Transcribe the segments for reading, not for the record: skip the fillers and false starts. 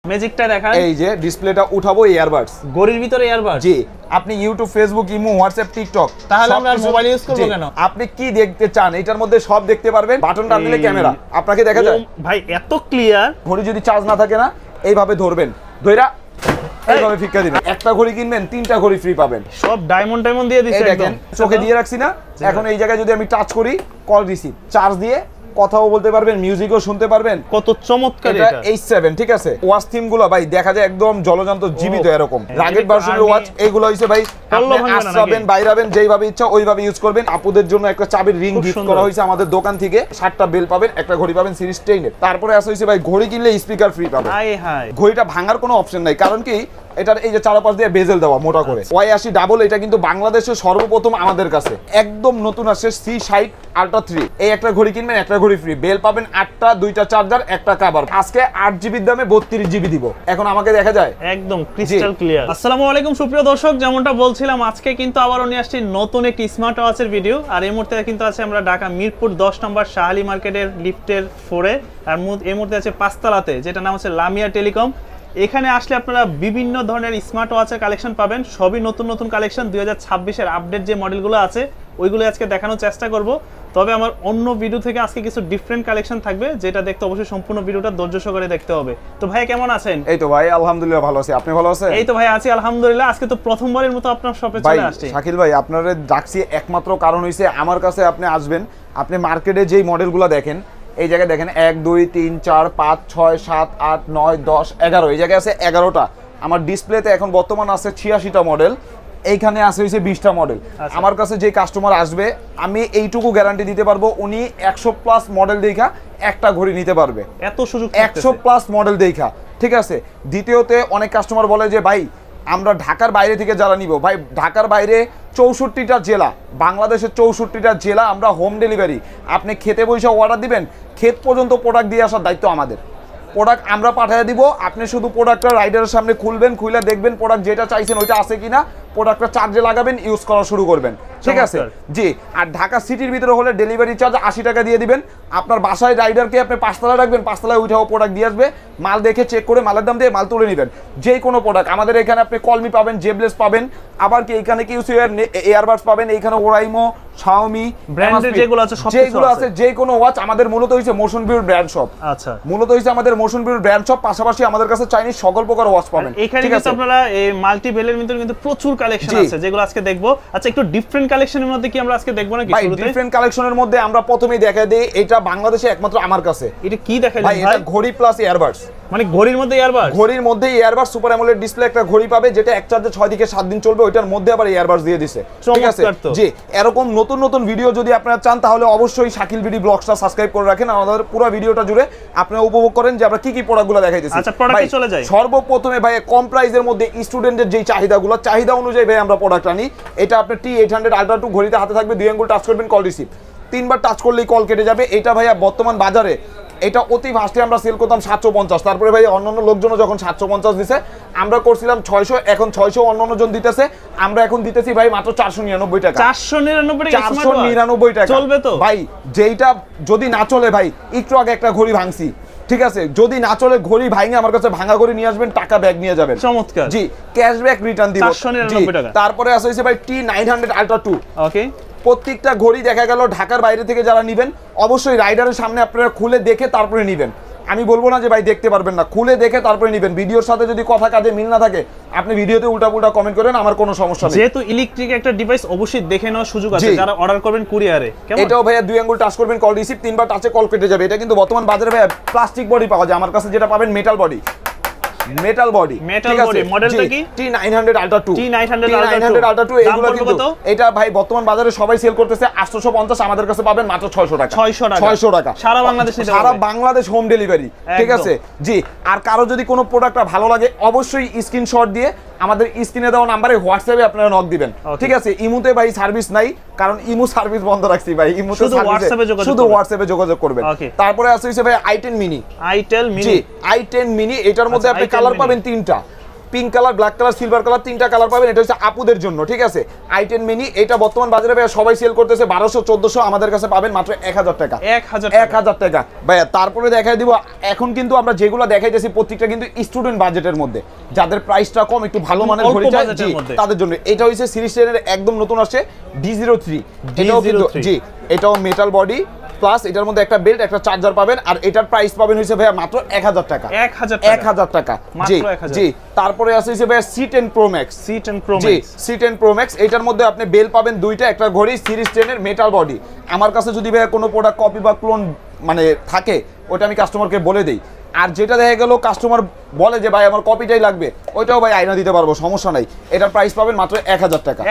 ম্যাজিকটা দেখান। এই যে ডিসপ্লেটা উঠাবো ইয়ারবাডস, ঘড়ির ভিতরে ইয়ারবাডস। জি, আপনি YouTube, Facebook, imo, WhatsApp, TikTok, তাহলে আমরা মোবাইল ইউজ করব কেন? আপনি কি দেখতে চান এটার মধ্যে সব দেখতে পারবেন। বাটন টান দিলে ক্যামেরা আপনাকে দেখা যায়। ভাই এত ক্লিয়ার। ঘড়ি যদি চার্জ না থাকে না, এইভাবে ধরবেন, ধইরা এইভাবে ফিক্কা দিবেন। একটা ঘড়ি কিনবেন 3টা ঘড়ি ফ্রি পাবেন। সব ডায়মন্ড দিয়ে দিছে একদম। চোখে দিয়ে রাখছি না, এখন এই জায়গায় যদি আমি টাচ করি, কল রিসিভ, চার্জ দিয়ে কথাও বলতে পারবেন, মিউজিকও শুনতে পারবেন। কত চমৎকার এটা H7, ঠিক আছে। ওয়াচ থিম গুলো ভাই দেখা যায় একদম জলজান্ত জীবিত এরকম। রাগেট ভার্সনের ওয়াচ এগুলো হইছে ভাই, আপনি আসবেন বাইরাবেন যেইভাবে ইচ্ছা ওইভাবে ইউজ করবেন। আপুদের জন্য একটা চাবির রিং গিফট করা হয়েছে আমাদের দোকান থেকে। 7টা বেল পাবেন, একটা ঘড়ি পাবেন সিরিজ 10 এর। তারপরে আছে হইছে ভাই ঘড়ি কিনলে স্পিকার ফ্রি পাবেন। ঘড়িটা ভাঙার কোনো অপশন নাই, কারণ কি এটার এই যে চারপাশ দিয়ে বেজেল দেওয়া মোটা করে। Y80 ডাবল, এটা কিন্তু বাংলাদেশে সর্বপ্রথম আমাদের কাছে একদম নতুন আসছে। C60 Ultra 3 এই একটা ঘড়ি কিনবেন, একটা ঘড়ি ফ্রি। বেল পাবেন 8টা, 2টা চার্জার, একটা কভার। আজকে 8 জিবির দামে 32 জিবি দিব। এখন আমাকে দেখা যায় একদম ক্রিস্টাল ক্লিয়ার। আসসালামু আলাইকুম সুপ্রিয় দর্শক, যেমনটা বলছিলাম আজকে কিন্তু আবারও নিয়ে আসছি নতুন একটি স্মার্ট ওয়াচের ভিডিও। আর এই মুহূর্তে কিন্তু আছে আমরা ঢাকা মিরপুর 10 নম্বর শাহালি মার্কেটের লিফটের 4-এ। আর এই মুহূর্তে আছে 5 তলাতে, যেটা নাম হচ্ছে লামিয়া টেলিকম। এখানে আসলে আপনারা বিভিন্ন ধরনের স্মার্ট ওয়াচের কালেকশন পাবেন, সবই নতুন নতুন কালেকশন। 2026-এর আপডেট যে মডেলগুলো আছে ওইগুলো আজকে দেখানোর চেষ্টা করব। তবে আমার অন্য ভিডিও থেকে আজকে কিছু ডিফারেন্ট কালেকশন থাকবে, যেটা দেখতে অবশ্যই সম্পূর্ণ ভিডিওটা ধৈর্য সহকারে দেখতে হবে। তো ভাই কেমন আছেন? এই তো ভাই আলহামদুলিল্লাহ ভালো আছি, আপনি ভালো আছেন? এই তো ভাই আছি আলহামদুলিল্লাহ। আজকে তো প্রথমবারের মতো আপনার শপে চলে আসছি। শাকিল ভাই আপনারে ডাকছি একমাত্র কারণ হইছে আমার কাছে আপনি আসবেন, আপনি মার্কেটে যেই মডেলগুলো দেখেন, এই জায়গায় দেখেন 1 2 3 4 5 6 7 8 9 10 11, এই জায়গায় আছে 11টা। আমার ডিসপ্লেতে এখন বর্তমান আছে 86টা মডেল, এইখানে আছে হইছে 20টা মডেল। আমার কাছে যে কাস্টমার আসবে আমি এইটুকু গ্যারান্টি দিতে পারবো, উনি 100 প্লাস মডেল দেখা একটা ঘড়ি নিতে পারবে। এত সুযোগ 100 প্লাস মডেল দেখা, ঠিক আছে। দ্বিতীয়তে অনেক কাস্টমার বলে যে ভাই আমরা ঢাকার বাইরে থেকে যারা নিব, ভাই ঢাকার বাইরে 64টা জেলা, বাংলাদেশের 64টা জেলা আমরা হোম ডেলিভারি। আপনি খেতে বসে অর্ডার দিবেন, ক্ষেত পর্যন্ত প্রোডাক্ট দিয়ে আসার দায়িত্ব আমাদের। প্রোডাক্ট আমরা পাঠিয়ে দিব, আপনি শুধু প্রোডাক্টটা রাইডারের সামনে খুলবেন, খুলে দেখবেন প্রোডাক্ট যেটা চাইছেন ওইটা আছে কিনা, প্রোডাক্টটা চার্জে লাগাবেন, ইউজ করা শুরু করবেন, ঠিক আছে জি। আর ঢাকা সিটির ভিতরে হলে ডেলিভারি চার্জ 80 টাকা দিয়ে দিবেন। আপনার বাসায় রাইডারকে আপনি 5 তলায় রাখবেন, 5 তলায় উঠাও প্রোডাক্ট দিয়ে আসবে, মাল দেখে চেক করে মালের দাম দিয়ে মাল তুলে নেবেন। যে কোনো প্রোডাক্ট আমাদের এখানে আপনি কলমি পাবেন, জেবলেস পাবেন, আবার কি এখানে কি এয়ারবাডস পাবেন, এইখানে ওরাইমো, শাওমি ব্র্যান্ডের যেগুলো আছে সব যেগুলো আছে, যে কোনো ওয়াচ আমাদের মূলত হইছে মোশন ভিউ ব্র্যান্ড শপ। আচ্ছা, মূলত হইছে আমাদের মোশন ভিউ ব্র্যান্ড শপ। পাশাপাশি আমাদের কাছে চাইনিজ সকল প্রকার ওয়াচ পাবেন। এখানে কিন্তু আপনারা এই মাল্টি ভেলের ভিতরে কিন্তু প্রচুর কালেকশন আছে যেগুলো আজকে দেখবো। আচ্ছা, একটু ডিফারেন্ট কালেকশনের মধ্যে কি আমরা আজকে দেখবো নাকি? ভাই ডিফারেন্ট কালেকশনের মধ্যে আমরা প্রথমেই দেখাই দেই, এটা বাংলাদেশে একমাত্র আমার কাছে। এটা কি দেখাইলেন ভাই? এটা ঘড়ি প্লাস ইয়ারবাডস, মানে ঘড়ির মধ্যে ইয়ারবাডস। ঘড়ির মধ্যে ইয়ারবাডস, সুপার অ্যামোলেড ডিসপ্লে একটা ঘড়ি পাবে, যেটা এক চার্জে 6 থেকে 7 দিন চলবে, ওইটার মধ্যে আবার ইয়ারবাডস দিয়ে দিছে, ঠিক আছে জি। এরকম নতুন নতুন ভিডিও যদি আপনারা চান তাহলে অবশ্যই শাকিল বিডি ব্লগসটা সাবস্ক্রাইব করে রাখেন। আমাদের পুরো ভিডিওটা জুড়ে আপনারা উপভোগ করেন যে আমরা কি কি প্রোডাক্টগুলো দেখাইতেছি। আচ্ছা, প্রোডাক্টে চলে যাই। সর্বপ্রথমে ভাই কম প্রাইসের মধ্যে স্টুডেন্টের যেই চাহিদাগুলো, চাহিদা অনুযায়ী ভাই আমরা প্রোডাক্ট আনি। এটা আপনি T800 Ultra 2 ঘড়িতে হাতে থাকবে, 2 আঙ্গুল টাচ করবেন, কল রিসিভ, 3বার টাচ করলেই কল কেটে যাবে। এটা ভাইয়া বর্তমান বাজারে এটা অতি ফাস্টে আমরা সেল করতাম 750, তারপরে ভাই অন্যান্য লোকজন যখন 750 দিছে আমরা করছিলাম 600, এখন 600 অন্যান্য জন দিতেছে, আমরা এখন দিতেছি ভাই মাত্র 499 টাকা। 499 টাকা চলবে তো ভাই। যেইটা যদি না চলে ভাই, একটু আগে একটা ঘড়ি ভাঙছি, ঠিক আছে, যদি না চলে ঘড়ি ভাঙে আমার কাছে ভাঙা ঘড়ি নিয়ে আসবেন, টাকা ব্যাগ নিয়ে যাবেন, চমৎকার জি, ক্যাশব্যাক রিটার্ন দিব 499 টাকা। তারপরে আছে হইছে ভাই T900 Ultra 2। ওকে, প্রত্যেকটা ঘড়ি দেখা গেল ঢাকার বাইরে থেকে যারা নেবেন অবশ্যই রাইডারের সামনে আপনারা খুলে দেখে তারপরে নেবেন। আমি বলবো না যে ভাই দেখতে পারবেন না, খুলে দেখে তারপরে নেবেন। ভিডিওর সাথে যদি কথা কাজে মিল না থাকে আপনি ভিডিওতে উল্টাপুল্টা কমেন্ট করেন, আমার কোনো সমস্যা নেই। যেহেতু ইলেকট্রিক একটা ডিভাইস অবশ্যই দেখে নেওয়ার সুযোগ আছে যারা অর্ডার করবেন কুরিয়ারে। এটাও ভাইয়া 2 আঙ্গুল টাচ করবেন, কল রিসিভ, 3বার টাচে কল কেটে যাবে। এটা কিন্তু বর্তমান বাজারে ভাইয়া প্লাস্টিক বডি পাওয়া যায়, আমার কাছে যেটা পাবেন মেটাল বডি, মেটাল বডি, ঠিক আছে। মডেলটা কি? T900 Ultra 2, T900 Ultra 2 এগুলো কিন্তু এটা ভাই বর্তমান বাজারে সবাই সেল করতেছে 850, আমাদের কাছে পাবেন মাত্র 600 টাকা। 600 টাকা সারা বাংলাদেশে, সারা বাংলাদেশ হোম ডেলিভারি, ঠিক আছে জি। আর কারো যদি কোনো প্রোডাক্টটা ভালো লাগে অবশ্যই স্ক্রিনশট দিয়ে আমাদের স্ক্রিনে দেওয়া নম্বরে হোয়াটসঅ্যাপে আপনারা নক দিবেন, ঠিক আছে। ইমুতে ভাই সার্ভিস নাই, কারণ ইমু সার্ভিস বন্ধ রাখছি ভাই। ইমুতে শুধু হোয়াটসঅ্যাপে যোগাযোগ করবেন। তারপরে আছে ভাই i10 mini, জি i10 mini। এটার মধ্যে আপনি কালার পাবেন 3টা, pink colour, black colour, silver colour, তিনটা কালার পাবেন। এটা হচ্ছে আপুদের জন্য, ঠিক আছে। i10 মিনি, এটা বর্তমান বাজারে ভাইয়া সবাই সেল করতেছে 1200-1400, আমাদের কাছে পাবেন মাত্র 1000 টাকা। 1000 টাকা ভাইয়া। তারপরে দেখাই দিব, এখন কিন্তু আমরা যেগুলো দেখাইতেছি প্রত্যেকটা কিন্তু স্টুডেন্ট বাজেটের মধ্যে, যাদের প্রাইসটা কম, একটু ভালো মানের ঘড়ি চাই তাদের জন্য। এটা হচ্ছে সিরিজ 10 এর একদম নতুন আসছে D03, এটাও কিন্তু জি, এটাও মেটাল বডি প্লাস এটার মধ্যে একটা বেল্ট, একটা চার্জার পাবেন। আর এটার প্রাইস পাবেন হইছে ভাইয়া মাত্র 1000 টাকা। 1000 টাকা জি জি। তারপরে আছে হইছে ভাইয়া C10 Pro Max, C10 Pro Max, এটার মধ্যে আপনি বেল পাবেন দুইটা, একটা ঘড়ি সিরিজ 10 এর মেটাল বডি। আমার কাছে যদি ভাইয়া কোনো প্রোডাক্ট কপি বা ক্লোন মানে থাকে, ওটা আমি কাস্টমারকে বলে দেই। আর যেটা দেখা গেল কাস্টমার বলে যে ভাই আমার কপিটাই লাগবে, ওইটাও ভাই আয়না দিতে পারবো, সমস্যা নাই। এটার প্রাইস পাবেন মাত্র 1000 টাকা।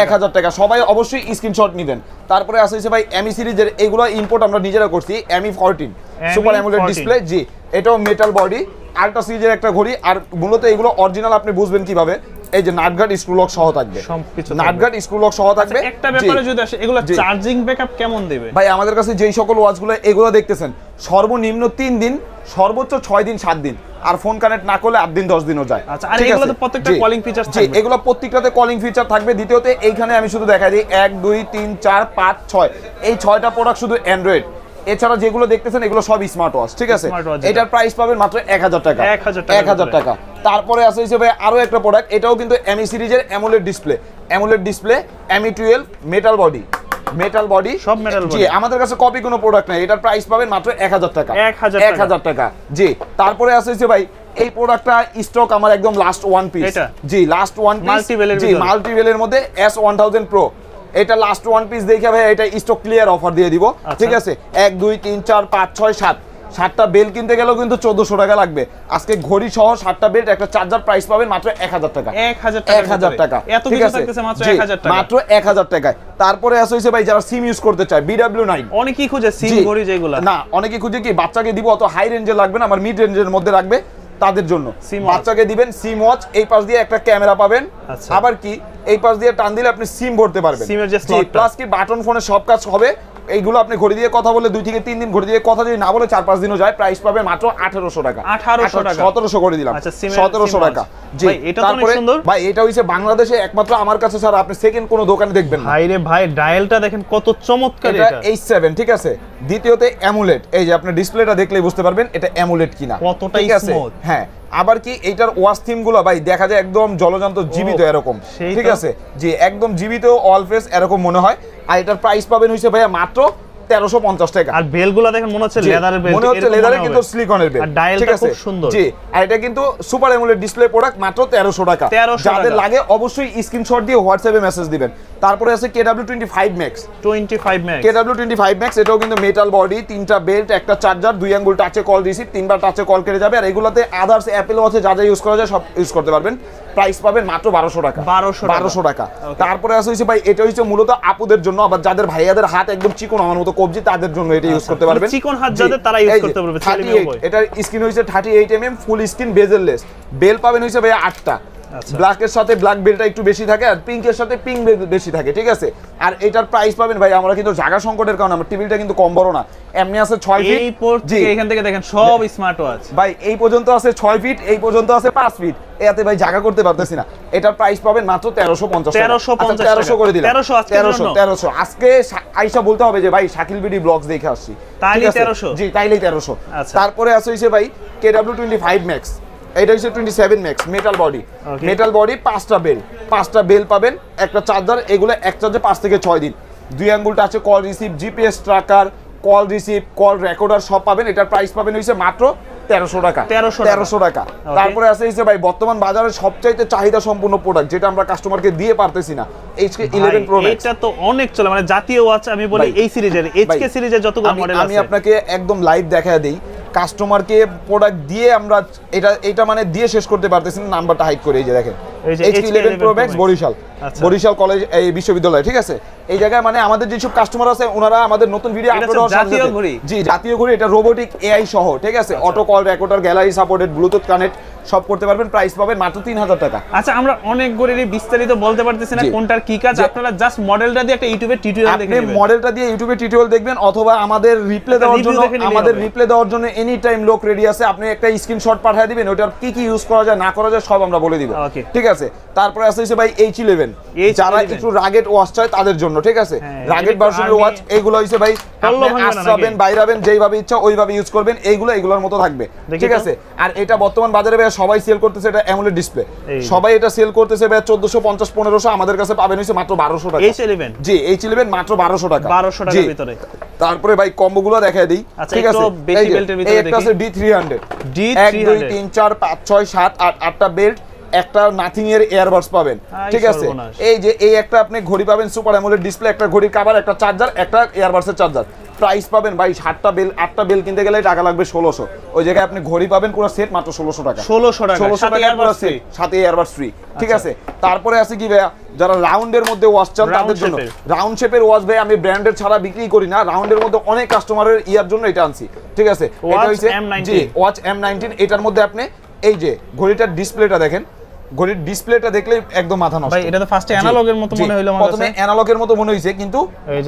1000 টাকা। সবাই অবশ্যই স্ক্রিনশট নেবেন। তারপরে আসছে ভাই এমি সিরিজের, এগুলো ইম্পোর্ট আমরা নিজেরা করছি, এমি 14 সুপার অ্যামোলেড ডিসপ্লে জি, এটাও মেটাল বডি, আল্ট্রা সিরিজের একটা ঘড়ি। আর মূলত এগুলো অরিজিনাল আপনি বুঝবেন কিভাবে, এই যে নাটগার্ড স্ক্রু লক সহ থাকবে, সবকিছু নাটগার্ড স্ক্রু লক সহ থাকবে। একটা ব্যাপারে যদি আসে, এগুলো চার্জিং ব্যাকআপ কেমন দেবে ভাই? আমাদের কাছে যেই সকল ওয়াচগুলো এগুলো দেখতেছেন, সর্বনিম্ন 3 দিন, সর্বোচ্চ 6 দিন 7 দিন, আর ফোন কানেক্ট না করলে 8 দিন 10 দিনও যায়। আচ্ছা, আর এগুলোতে প্রত্যেকটা কলিং ফিচার থাকবে? এগুলো প্রত্যেকটাতে কলিং ফিচার থাকবে। দ্বিতীয়তে এইখানে আমি শুধু দেখাই দিই 1 2 3 4 5 6, এই 6টা প্রোডাক্ট শুধু অ্যান্ড্রয়েড। এছাড়া যেগুলো দেখতেছেন এগুলো সব স্মার্ট ওয়াচ, ঠিক আছে। এটার প্রাইস পাবেন মাত্র 1000 টাকা। 1000 টাকা। তারপরে আছে হিসেবে আরো একটা প্রোডাক্ট, এটাও কিন্তু এমি সিরিজের অ্যামোলেড ডিসপ্লে, এমি 12 মেটাল বডি, সব মেটাল বডি। জি, আমাদের কাছে কপি কোনো প্রোডাক্ট নাই। এটার প্রাইস পাবেন মাত্র 1000 টাকা। 1000 টাকা জি। তারপরে আছে হচ্ছে ভাই এই প্রোডাক্টটা স্টক আমার একদম লাস্ট ওয়ান পিস, জি লাস্ট ওয়ান পিস, জি মাল্টিভেলের মধ্যে S1000 Pro, এটা লাস্ট ওয়ান পিস দেখে ভাই এটা স্টক ক্লিয়ার অফার দিয়ে দিব, ঠিক আছে। 1 2 3 4 5 6 7, 7টা বেল কিনতে গেলেও কিন্তু 1400 টাকা লাগবে। আজকে ঘড়ি সহ 7টা বেল্ট, একটা চার্জার, প্রাইস পাবেন মাত্র 1000 টাকা। 1000 টাকা, ঠিক আছে, মাত্র 1000 টাকা, মাত্র 1000 টাকায়। তারপরে আছে হইছে ভাই যারা সিম ইউজ করতে চায়, BW9, অনেকেই খুঁজে সিম ঘড়ি যেগুলো, না অনেকেই খুঁজে কি বাচ্চাকে দিব, অত হাই রেঞ্জে লাগবে না, আমার মিড রেঞ্জের মধ্যে রাখবে, তাদের জন্য বাচ্চাকে দিবেন সিম ওয়াচ। এই পাশ দিয়ে একটা ক্যামেরা পাবেন, আবার কি এই পাশ দিয়ে টান দিলে আপনি সিম ভরতে পারবেন, প্লাস কি বাটন ফোনে সব কাজ হবে। এইগুলো আপনি ঘড়ি দিয়ে কথা বলে 2 থেকে 3 দিন, ঘড়ি দিয়ে কথা যদি না বলে 4-5 দিনও যায়, প্রাইস পাবে মাত্র 1800 টাকা। 1700 করে দিলাম, 1700 টাকা জি। এটা তো অনেক সুন্দর ভাই। এটা হইছে বাংলাদেশে একমাত্র আমার কাছে স্যার, আপনি সেকেন্ড কোনো দোকানে দেখবেন না। ভাই রে ভাই, ডায়ালটা দেখেন কত চমৎকার। এটা H7, ঠিক আছে। দ্বিতীয়তে অ্যামুলেট, এই যে আপনি ডিসপ্লেটা দেখলেই বুঝতে পারবেন এটা অ্যামুলেট কিনা, কতটা স্মুথ। হ্যাঁ, আবার কি এইটার ওয়াচ থিম গুলো ভাই দেখা যায় একদম জলজান্ত জীবিত এরকম, ঠিক আছে জি, একদম জীবিত অল ফেস এরকম মনে হয়। আর এটার প্রাইস পাবেন হইছে ভাইয়া মাত্র 1350 টাকা। আর বেলগুলো দেখেন মনে হচ্ছে লেদারের বেল, মনে হচ্ছে লেদারের কিন্তু সিলিকনের বেল, আর ডায়ালটা খুব সুন্দর জি। আর এটা কিন্তু সুপার অ্যামোলেড ডিসপ্লে প্রোডাক্ট, মাত্র 1300 টাকা। যাদের লাগে অবশ্যই স্ক্রিনশট দিয়ে হোয়াটসঅ্যাপে মেসেজ দিবেন। তারপরে আছে KW25 Max, KW25 Max, এটাও কিন্তু মেটাল বডি, 3টা বেল্ট, একটা চার্জার, 2 আঙ্গুল টাচে কল রিসিভ, 3বার টাচে কল কেটে যাবে। আর এগুলাতে আদার্স অ্যাপেল ওয়াচে যা যা ইউজ করা যায় সব ইউজ করতে পারবেন। প্রাইস পাবেন মাত্র 1200 টাকা। 1200 টাকা। তারপরে আছে হইছে ভাই, এটা হইছে মূলত আপুদের জন্য, আবার যাদের ভাইয়াদের হাত একদম চিকন আমার মতো কবজি, তাদের জন্য এটা ইউজ করতে পারবেন। চিকন হাত যাদের তারা ইউজ করতে পারবে। 38, এটার স্ক্রিন হইছে 38 mm, ফুল স্ক্রিন, বেজেললেস। বেল পাবেন হইছে ভাই 8টা, ব্ল্যাকের সাথে ব্ল্যাক বেলটা একটু বেশি থাকে, আর পিঙ্কের সাথে পিঙ্ক বেশি থাকে, ঠিক আছে। আর এটার প্রাইস পাবেন ভাই, আমরা কিন্তু জায়গা সংকটের কারণে আমার টেবিলটা কিন্তু কম বড় না, এমনি আছে 6 ফিট, জি এখান থেকে দেখেন সব স্মার্ট ওয়াচ ভাই। এই পর্যন্ত আছে 6 ফিট, এই পর্যন্ত আছে 5 ফিট, এতে ভাই জায়গা করতে পারতেছি না। এটার প্রাইস পাবেন মাত্র 1350 টাকা। 1300 করে দিলাম, 1300। আজকে আইসা বলতে হবে যে ভাই শাকিল বিডি ব্লগস দেখে আসছি, তাইলে 1300, জি তাইলেই 1300। তারপরে আছে হইছে ভাই KW25 Max, এটা হচ্ছে 27 Max, মেটাল বডি, 5টা বেল পাবেন, একটা চার্জার। এগুলো এক চার্জে 5 থেকে 6 দিন, 2 আঙ্গুল টাচে call receive, GPS tracker, call receive, call recorder সব পাবেন। এটার প্রাইস পাবেন হইছে মাত্র 1300 টাকা। 1300 টাকা। তারপরে আছে হইছে ভাই বর্তমান বাজারে সবচাইতে চাহিদা সম্পূর্ণ প্রোডাক্ট, যেটা আমরা কাস্টমারকে দিয়ে পারতেছি না, HK11 Pro Max। এটা তো অনেক চলে, মানে জাতীয় ওয়াচ আমি বলি এই সিরিজের, HK সিরিজের যতগুলো মডেল আছে আমি আপনাকে একদম লাইভ দেখায় দেই। কাস্টমারকে প্রোডাক্ট দিয়ে আমরা এটা মানে দিয়ে শেষ করতে পারতেছি না, নাম্বারটা হাইড করে এই যে দেখেন HK11 Pro Max, Barishal college এই বিশ্ববিদ্যালয়, ঠিক আছে। এই জায়গায় মানে আমাদের যেসব কাস্টমার আছে ওনারা আমাদের নতুন ভিডিও আপলোড হওয়ার সাথে জি জাতীয় ঘড়ি, এটা রোবোটিক AI সহ, ঠিক আছে। Auto call recorder, gallery supported, Bluetooth connect, সব করতে পারবেন, প্রাইস পাবেন মাত্র 3000 টাকা। আচ্ছা, আমরা অনেক গড়িরই বিস্তারিত বলতে পারতেছি না কোনটার কি কাজ, আপনারা জাস্ট মডেলটা দিয়ে একটা ইউটিউবে টিউটোরিয়াল দেখে নেবেন, আপনি মডেলটা দিয়ে ইউটিউবে টিউটোরিয়াল দেখবেন, অথবা আমাদের রিপ্লে দেওয়ার জন্য এনি টাইম লোক রেডি আছে, আপনি একটা স্ক্রিনশট পাঠিয়ে দিবেন, ওটার কি কি ইউজ করা যায় না করা যায় সব আমরা বলে দিব, ঠিক আছে। তারপরে আছে ভাই H11, যারা একটু রাগেট ওয়াচ চায় তাদের জন্য, ঠিক আছে, রাগেট ভার্সনের ওয়াচ এইগুলো হইছে ভাই আপনি আসবেন বাইরাবেন যেইভাবে ইচ্ছা ওইভাবে ইউজ করবেন, এইগুলোর মতো থাকবে, ঠিক আছে। আর এটা বর্তমান বাজারে ভাই সবাই সেল করতেছে, এটা অ্যামোলেড ডিসপ্লে, সবাই এটা সেল করতেছে ভাই 1450 1500, আমাদের কাছে পাবেন হইছে মাত্র 1200 টাকা। H11, জি H11 মাত্র 1200 টাকা, 1200 টাকার ভিতরে। তারপরে ভাই কম্বোগুলো দেখায় দেই, ঠিক আছে। বেশি বেল্টের ভিতরে দেখি, একটা আছে D300, 1 2 3 4 5 6 7 8 8টা বেল্ট, একটা নাথিং এর ইয়ারবাডস পাবেন, ঠিক আছে। এই যে এই একটা আপনি ঘড়ি পাবেন সুপার অ্যামোলেড ডিসপ্লে, একটা ঘড়ির কভার, একটা চার্জার, একটা ইয়ারবাডসের চার্জার, প্রাইস পাবেন ভাই 7টা বেল 8টা বেল কিনতে গেলে টাকা লাগবে 1600, ওই জায়গায় আপনি ঘড়ি পাবেন পুরো সেট মাত্র 1600 টাকা, 1600 টাকা পুরো সেট, সাথে ইয়ারবাডস ফ্রি, ঠিক আছে। তারপরে আছে কি ভাই, যারা রাউন্ডের মধ্যে ওয়াচ চান তাদের জন্য, রাউন্ড শেপের ওয়াচ ভাই আমি ব্র্যান্ডের ছাড়া বিক্রি করি না, রাউন্ডের মধ্যে অনেক কাস্টমারের ইয়ার জন্য এটা আনছি, ঠিক আছে। এটা হইছে জি ওয়াচ M19, এটার মধ্যে আপনি এই যে ঘড়িটার ডিসপ্লেটা দেখেন, ঘড়ির ডিসপ্লেটা দেখলে একদম মাথা নষ্ট ভাই, এটা তো ফার্স্টে অ্যানালগের মতো মনে হইলো, প্রথমে অ্যানালগের মতো মনে হইছে, কিন্তু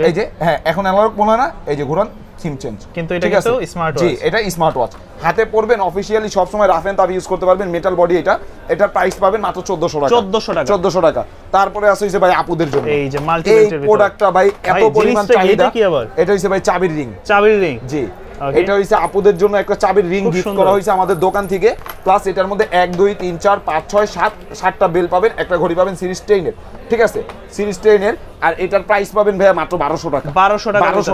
এই যে হ্যাঁ এখন অ্যানালগ মনে হয় না, এই যে ঘুরান সিম চেঞ্জ, কিন্তু এটা কিন্তু স্মার্ট ওয়াচ, জি এটা স্মার্ট ওয়াচ, হাতে পরবেন অফিশিয়ালি সব সময় রাফ এন্ড টাফ ইউজ করতে পারবেন, মেটাল বডি এটা প্রাইস পাবেন মাত্র 1400 টাকা। তারপরে আছে হইছে ভাই আপুদের জন্য এই যে মাল্টিমিটার ভিতরে, এই প্রোডাক্টটা ভাই এত পরিমাণ চাহিদা, এটা হইছে ভাই চাবির রিং, জি এটা হইছে আপুদের জন্য একটা চাবির রিং গিফট করা হইছে আমাদের দোকান থেকে, প্লাস এটার মধ্যে 1 2 3 4 5 6 7 7টা বেল পাবেন, একটা ঘড়ি পাবেন সিরিজ 10 এর, ঠিক আছে, সিরিজ 10 এর, আর এটার প্রাইস পাবেন ভাই মাত্র 1200 টাকা, 1200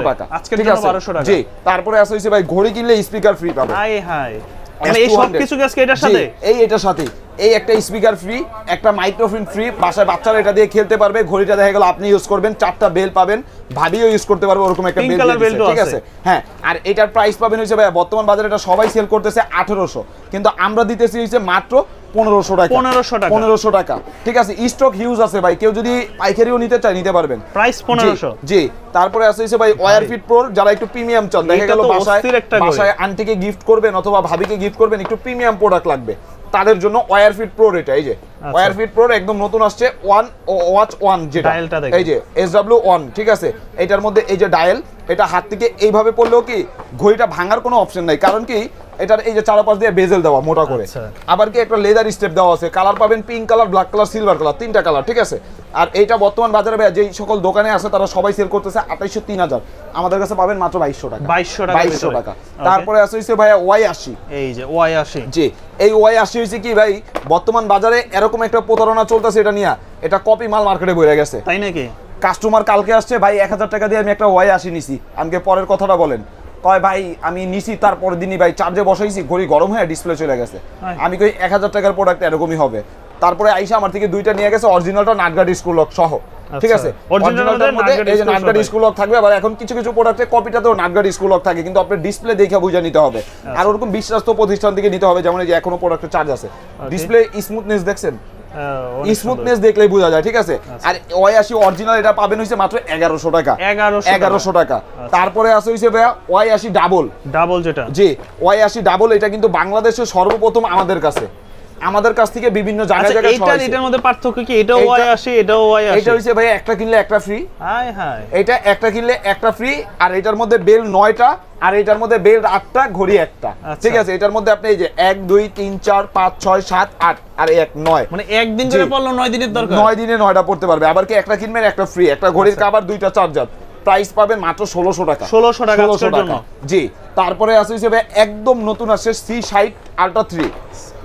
টাকা আজকের জন্য 1200 টাকা, জি। তারপরে আছে হইছে ভাই ঘড়ি কিনলে স্পিকার ফ্রি পাবেন, হাই হাই মানে এই সব কিছু আজকে এটার সাথে, এটার সাথে এই একটা স্পিকার ফ্রি, একটা মাইক্রোফোন ফ্রি, বাসায় বাচ্চারা এটা দিয়ে খেলতে পারবে, ঘড়িটা দেখা গেল আপনি ইউজ করবেন, 4টা বেল পাবেন, ভাবিও ইউজ করতে পারবে ওরকম একটা বেল, ঠিক আছে। হ্যাঁ, আর এটার প্রাইস পাবেন হইছে ভাই বর্তমান বাজারে এটা সবাই সেল করতেছে 1800, কিন্তু আমরা দিতেছি হইছে মাত্র 1500 টাকা, 1500 টাকা, ঠিক আছে। স্টক হিউজ আছে ভাই, কেউ যদি পাইকারিও নিতে চায় নিতে পারবেন, প্রাইস 1500, জি। তারপরে আছে হইছে ভাই ওয়্যার ফিট প্রো, যারা একটু প্রিমিয়াম চান, দেখা গেল বাসায় আন্টিকে গিফট করবেন অথবা ভাবিকে গিফট করবেন, একটু প্রিমিয়াম প্রোডাক্ট লাগবে, তাদের জন্য ওয়্যার ফিট প্রো, এটা এই যে ওয়্যার ফিট প্রো একদম নতুন আসছে, ওয়াচ 1 যেটা এই যে SW1, ঠিক আছে। এটার মধ্যে এই যে ডায়াল, এটা হাত থেকে এইভাবে পড়লেও কি ঘড়িটা ভাঙার কোনো অপশন নাই, কারণ কি এটার এই যে চারপাশ দিয়ে বেজেল দেওয়া মোটা করে, আবার কি একটা লেদার স্টেপ দেওয়া আছে, কালার পাবেন pink colour, black colour, silver colour, 3টা কালার, ঠিক আছে। আর এইটা বর্তমান বাজারে যেই সকল দোকানে আছে তারা সবাই সেল করতেছে 2800 3000, আমাদের কাছে পাবেন মাত্র 2200 টাকা। তারপরে আছে হইছে ভাই Y80, এই যে Y80, জি এই Y80 হইছে কি ভাই বর্তমান বাজারে এরকম একটা প্রতারণা চলতেছে, এটা নিয়ে এটা কপি মাল মার্কেটে বইরা গেছে, তাই নাকি? কাস্টমার কালকে আসছে ভাই 1000 টাকা দিয়ে আমি একটা Y80 নিছি, আমাকে পরের কথাটা বলেন, কয় ভাই আমি নিছি তারপরের দিনই ভাই চার্জে বসাইছি, ঘড়ি গরম হয়ে ডিসপ্লে চলে গেছে, আমি কই 1000 টাকার প্রোডাক্ট এরকমই হবে। তারপরে আইসা আমার থেকে দুইটা নিয়ে গেছে, অরিজিনালটা নাটগার্ড স্ক্রু লক সহ, ঠিক আছে, অরিজিনালটার মধ্যে এই যে নাটগার্ড স্ক্রু লক থাকবে, আবার এখন কিছু কিছু প্রোডাক্টে কপিটাতেও নাটগার্ড স্ক্রু লক থাকে, কিন্তু আপনার ডিসপ্লে দেখে বুঝে নিতে হবে, আর ওরকম বিশ্বস্ত প্রতিষ্ঠান থেকে নিতে হবে, যেমন এই যে এখনো প্রোডাক্টে চার্জ আছে, ডিসপ্লে স্মুথনেস দেখছেন, স্মুথনেস দেখলেই বোঝা যায়, ঠিক আছে। আর Y80 অরিজিনাল এটা পাবেন হইছে মাত্র 1100 টাকা, 1100 টাকা। তারপরে আছে হইছে ভাই Y80 ডাবল, যেটা জি Y80 ডাবল, এটা কিন্তু বাংলাদেশে সর্বপ্রথম আমাদের কাছ থেকে বিভিন্ন জায়গায় এটার মধ্যে পার্থক্য কি? এটাও Y80, এটাও Y80, এটা হইছে ভাই একটা কিনলে একটা ফ্রি, হাই হাই এটা একটা কিনলে একটা ফ্রি, আর এটার মধ্যে বেল 9টা, আর এটার মধ্যে বেল 8টা, ঘড়ি একটা, ঠিক আছে। এটার মধ্যে আপনি এই যে 1 2 3 4 5 6 7 8 আর 1 9, মানে একদিন করে পড়লো 9 দিনের দরকার, 9 দিনে 9টা পড়তে পারবে। আবার কি একটা কিনবেন একটা ফ্রি, একটা ঘড়ির কভার, 2টা চার্জার, প্রাইস পাবেন মাত্র 1600 টাকা, 1600 টাকা আজকের জন্য, জি। তারপরে আছে হিসেবে একদম নতুন আসছে C60 Ultra 3,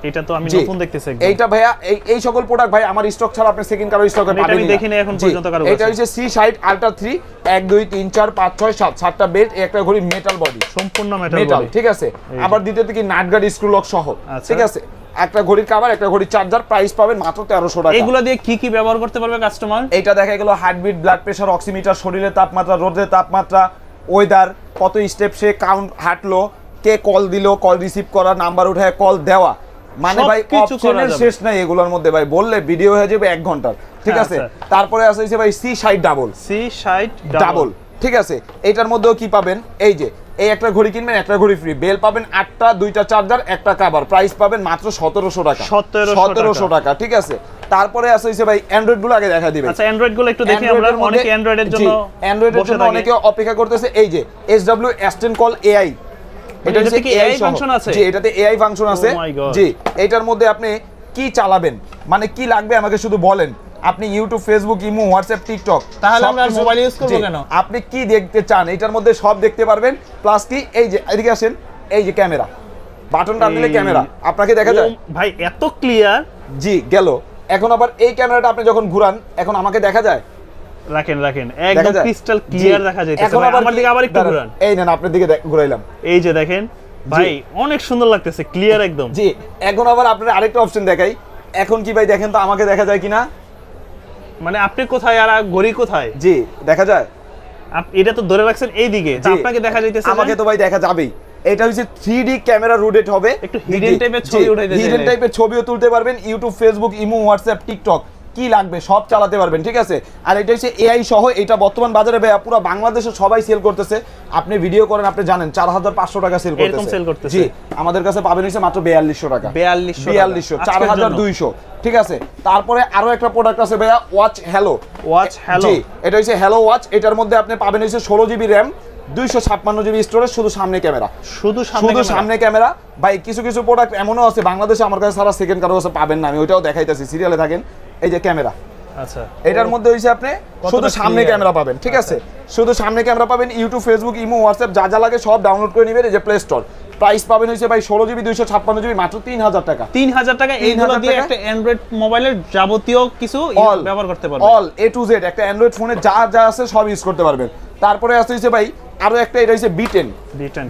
এটা তো আমি নতুন দেখতেছি একদম, এইটা ভাইয়া এই সকল প্রোডাক্ট ভাই আমার স্টক ছাড়া আপনি সেকেন্ড কারো স্টকে পাবেন না, আমি দেখিনি এখন পর্যন্ত কারো কাছে। এটা হচ্ছে C60 Ultra 3, 1 2 3 4 5 6 7 7টা বেল্ট, একটা ঘড়ি, মেটাল বডি, সম্পূর্ণ মেটাল, ঠিক আছে। আবার দ্বিতীয়তে কি নাটগার্ড স্ক্রু লক সহ, ঠিক আছে, একটা ঘড়ির কভার, একটা ঘড়ির চার্জার, প্রাইস পাবেন মাত্র 1300 টাকা। এগুলো দিয়ে কি কি ব্যবহার করতে পারবে কাস্টমার? এটা দেখা গেল হার্টবিট, ব্লাড প্রেসার, অক্সিমিটার, শরীরের তাপমাত্রা, রোদের তাপমাত্রা, ওয়েদার, কত স্টেপ সে কাউন্ট হাঁটলো, কে কল দিল, কল রিসিভ করা, নাম্বার উঠায় কল দেওয়া, মানে ভাই অপশনের শেষ নাই এগুলোর মধ্যে ভাই, বললে ভিডিও হয়ে যাবে 1 ঘন্টার, ঠিক আছে। তারপরে আছে ভাই C60 ডাবল, ঠিক আছে। এটার মধ্যেও কি পাবেন, এই যে এই একটা ঘড়ি কিনবেন একটা ঘড়ি ফ্রি, বেল পাবেন 8টা, 2টা চার্জার, একটা কভার, প্রাইস পাবেন মাত্র 1700 টাকা। 1700 টাকা, ঠিক আছে। তারপরে আছে হইছে ভাই অ্যান্ড্রয়েড গুলো আগে দেখা দিবেন। আচ্ছা অ্যান্ড্রয়েড গুলো একটু দেখি আমরা, অনেকে অ্যান্ড্রয়েডের জন্য অনেকে অপেক্ষা করতেছে। এই যে SW S10 কল AI, এটা হচ্ছে AI ফাংশন আছে। জি, এটাতে AI ফাংশন আছে। জি, এটার মধ্যে আপনি কি চালাবেন, মানে কি লাগবে আমাকে শুধু বলেন। আপনি YouTube, Facebook, imo, WhatsApp, TikTok, তাহলে আমরা মোবাইল ইউজ করব কেন? আপনি কি দেখতে চান এটার মধ্যে সব দেখতে পারবেন। প্লাস কি এই যে এদিকে আসেন, এই যে ক্যামেরা, বাটন টান দিলে ক্যামেরা আপনাকে দেখা যায়। ভাই এত ক্লিয়ার। জি, গেল। এখন আবার এই ক্যামেরাটা আপনি যখন ঘুরান, এখন আমাকে দেখা যায়। রাখেন একদম ক্রিস্টাল ক্লিয়ার দেখা যাচ্ছে। এখন আমার দিকে আবার একটু ঘুরান। এই নেন, আপনার দিকে ঘুরাইলাম। এই যে দেখেন ভাই, অনেক সুন্দর লাগতেছে, ক্লিয়ার একদম। জি, এখন আবার আপনার আরেকটা অপশন দেখাই। এখন কি ভাই দেখেন তো আমাকে দেখা যায় কিনা, মানে আপনি কোথায় আর ঘড়ি কোথায়? জি, দেখা যায়। এটা তো ধরে রাখছেন এই দিকে, আপনাকে দেখা যাইতেছে। আমাকে তো ভাই দেখা যাবেই। এটা হচ্ছে 3D ক্যামেরা রোটেট হবে, একটু হিডেন টাইপের ছবি উঠাইতে চাইলে হিডেন টাইপের ছবিও তুলতে পারবেন। YouTube, Facebook, imo, WhatsApp, TikTok কি লাগবে সব চালাতে পারবেন, ঠিক আছে। আর এটা হচ্ছে AI সহ। এটা বর্তমান বাজারে ভাই পুরো বাংলাদেশে সবাই সেল করতেছে। আপনি ভিডিও করেন, আপনি জানেন 4500 টাকা সেল করতেছে। জি, আমাদের কাছে পাবেন হচ্ছে মাত্র 4200 টাকা। 4200 4200, ঠিক আছে। তারপরে আরো একটা প্রোডাক্ট আছে ভাইয়া, ওয়াচ হ্যালো। জি, এটা হচ্ছে হ্যালো ওয়াচ। এটার মধ্যে আপনি পাবেন হচ্ছে 16GB RAM, 256GB স্টোরেজ, শুধু সামনে ক্যামেরা, শুধু সামনে ক্যামেরা। ভাই কিছু প্রোডাক্ট এমনও আছে বাংলাদেশে আমার কাছে সারা সেকেন্ড কারো কাছে পাবেন না, আমি ওইটাও দেখাইতেছি, সিরিয়ালে থাকেন। এই যে ক্যামেরা, আচ্ছা, এটার মধ্যে হইছে আপনি শুধু সামনে ক্যামেরা পাবেন, ঠিক আছে। শুধু সামনে ক্যামেরা পাবেন। ইউটিউব, ফেসবুক, ইমো, হোয়াটসঅ্যাপ যা লাগে সব ডাউনলোড করে নেবেন। এই যে প্লে স্টোর। প্রাইস পাবেন হইছে ভাই 16GB 256GB মাত্র 3000 টাকা। 3000 টাকা। এইগুলো দিয়ে একটা অ্যান্ড্রয়েড মোবাইলের যাবতীয় কিছু ব্যবহার করতে পারবেন। অল A to Z একটা অ্যান্ড্রয়েড ফোনে যা আছে সব ইউজ করতে পারবেন। তারপরে আছে হইছে ভাই আরো একটা, এটা হচ্ছে B10।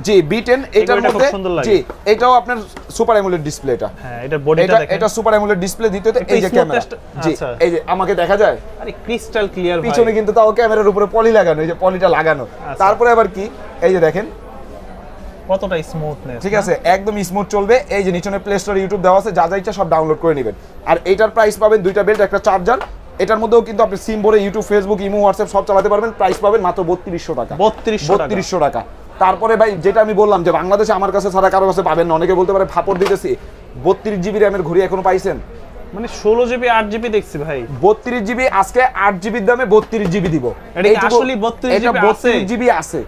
জি, B10। এটার মধ্যে জি, এটাও আপনার সুপার অ্যামোলেড ডিসপ্লে। এটা হ্যাঁ, এটা বডিটা দেখেন, এটা সুপার অ্যামোলেড ডিসপ্লে দিতে তো এই যে ক্যামেরা। জি, এই যে আমাকে দেখা যায়। আরে ক্রিস্টাল ক্লিয়ার ভাই। পিছনে কিন্তু তাও ক্যামেরার উপরে পলি লাগানো, এই যে পলিটা লাগানো। তারপরে আবার কি, এই যে দেখেন কতটা স্মুথনেস, ঠিক আছে, একদম স্মুথ চলবে। এই যে নিচনে প্লে স্টোর, ইউটিউব দেওয়া আছে, যা ইচ্ছা সব ডাউনলোড করে নেবেন। আর এইটার প্রাইস পাবেন 2টা বেল্ট, একটা চার্জার। এটার মধ্যেও কিন্তু আপনি সিম ভরে ইউটিউব, ফেসবুক, ইমো, হোয়াটসঅ্যাপ সব চালাতে পারবেন। প্রাইস পাবেন মাত্র 3200 টাকা। 3200 টাকা। তারপরে ভাই যেটা আমি বললাম যে বাংলাদেশে আমার কাছে ছাড়া কারো কাছে পাবেন না। অনেকে বলতে পারে ফাপড় দিতেছি, 32GB র্যামের ঘড়ি এখনো পাইছেন? মানে 16GB 8GB দেখছি ভাই। 32GB আজকে 8GBর দামে 32GB দিব। এটা আসলে 32GB আছে।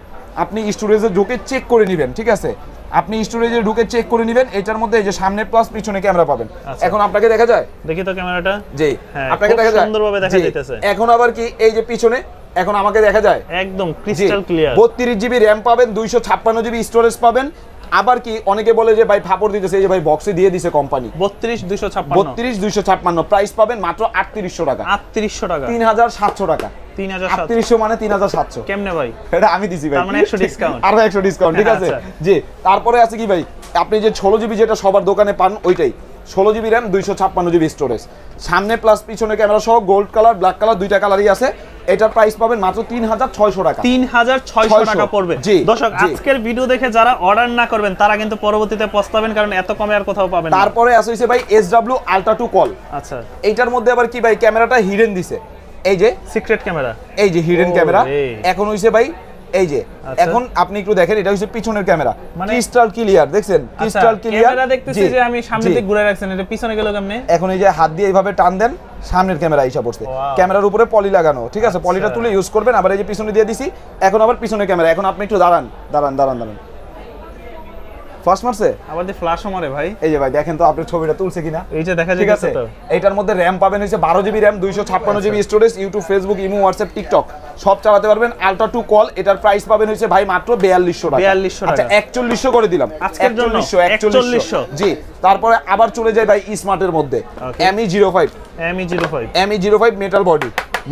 আপনি স্টোরেজে ঢুকে চেক করে নেবেন, ঠিক আছে। আপনি স্টোরেজে ঢুকে চেক করে নেবেন। এটার মধ্যে এই যে সামনে প্লাস পিছনে ক্যামেরা পাবেন। এখন আপনাকে দেখা যায়, দেখি তো ক্যামেরাটা। জি, আপনাকে দেখা যায়, সুন্দরভাবে দেখা যাইতেছে। এখন আবার কি এই যে পিছনে, এখন আমাকে দেখা যায় একদম ক্রিস্টাল ক্লিয়ার। 32GB RAM পাবেন, 256GB স্টোরেজ পাবেন। আবার কি অনেকে বলে যে ভাই ফাপড় দিতেছে, এই যে ভাই বক্সে দিয়ে দিছে কোম্পানি 32256। প্রাইস পাবেন মাত্র 3800 টাকা। 3800 টাকা, 3700 টাকা। 3800 মানে 3700 কেমনে ভাই? এটা আমি দিছি ভাই, তার মানে 100 ডিসকাউন্ট, আরো 100 ডিসকাউন্ট, ঠিক আছে। জি, তারপরে আছে কি ভাই, আপনি যে 16GB যেটা সবার দোকানে পান ওইটাই, 16GB RAM, 256GB স্টোরেজ, সামনে প্লাস পিছনে ক্যামেরা সহ, গোল্ড কালার, ব্ল্যাক কালার, দুইটা কালারই আছে। এটার প্রাইস পাবেন মাত্র 3600 টাকা। 3600 টাকা পড়বে। দর্শক, আজকের ভিডিও দেখে যারা অর্ডার না করবেন তারা কিন্তু পরবর্তীতে পস্তাবেন, কারণ এত কমে আর কোথাও পাবেন না। তারপরে আছে হইছে ভাই SW Ultra 2 কল। আচ্ছা, এইটার মধ্যে আবার কি ভাই, ক্যামেরাটা হিডেন দিছে, এই যে সিক্রেট ক্যামেরা, এই যে হিডেন ক্যামেরা। এখন হইছে ভাই এই যে, এখন আপনি একটু দেখেন, এটা হচ্ছে পিছনের ক্যামেরা, ক্রিস্টাল ক্লিয়ার, দেখছেন ক্রিস্টাল ক্লিয়ার। ক্যামেরা দেখতেছি যে আমি সামনে দিকে ঘুরে রাখছেন, এটা পিছনে গেল কেমনে? এখন এই যে হাত দিয়ে এইভাবে টান দেন, সামনের ক্যামেরা আইসা পড়ছে। ক্যামেরার উপরে পলি লাগানো, ঠিক আছে, পলিটা তুলে ইউজ করবেন। আবার এই যে পিছনে দিয়ে দিছি, এখন আবার পিছনের ক্যামেরা। এখন আপনি একটু দাঁড়ান। ফ্ল্যাশ মারছে, আবার দি ফ্ল্যাশও মারে ভাই। এই যে ভাই দেখেন তো আপনার ছবিটা তুলছে কিনা, এই যে দেখা যাচ্ছে তো। এটার মধ্যে RAM পাবেন হইছে 12GB RAM, 256GB storage, YouTube, Facebook, imo, WhatsApp, TikTok সব চালাতে পারবেন। আলট্রা 2 কল, এটার প্রাইস পাবেন হইছে ভাই মাত্র 4200 টাকা। 4200 টাকা, আচ্ছা 4100 করে দিলাম আজকের জন্য। 4100 জি। তারপরে আবার চলে যায় ভাই স্মার্টের মধ্যে, ME05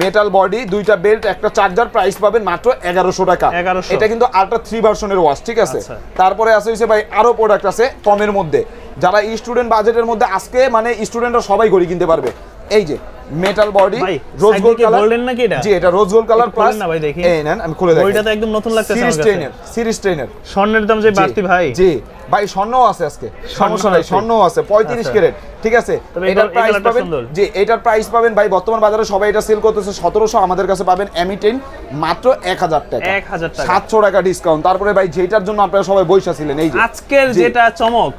মেটাল বডি, দুইটা বেল্ট, একটা চার্জার, প্রাইস পাবেন মাত্র 1100 টাকা। এটা কিন্তু আলট্রা 3 ভার্সনের ওয়াচ, ঠিক আছে। তারপরে আছে হইছে ভাই আরো প্রোডাক্ট আছে কমের মধ্যে, যারা স্টুডেন্ট বাজেটের মধ্যে, আজকে মানে স্টুডেন্টরা সবাই ঘড়ি কিনতে পারবে। এই যে মেটাল বডি, ভাই রোজ গোল্ড কালার। গোল্ডেন নাকি এটা? জি এটা রোজ গোল্ড কালার প্লাস না ভাই দেখি, এই নেন আমি খুলে দেখাই। ওইটা তো একদম নতুন লাগতেছে আমার কাছে। সিরিজ ট্রেনের স্বর্ণের দাম যে বাড়তি ভাই। জি ভাই স্বর্ণও আছে আজকে, সমস্যা নাই, স্বর্ণও আছে 35 ক্যারেট, ঠিক আছে। এটার প্রাইস পাবেন, জি এটার প্রাইস পাবেন ভাই বর্তমান বাজারে সবাই এটা সেল করতেছে 1700, আমাদের কাছে পাবেন M10 মাত্র 1000 টাকা, 1000 টাকা, 700 টাকা ডিসকাউন্ট। তারপরে ভাই যেটার জন্য আপনারা সবাই বইসা ছিলেন, এই যে আজকের যেটা চমক,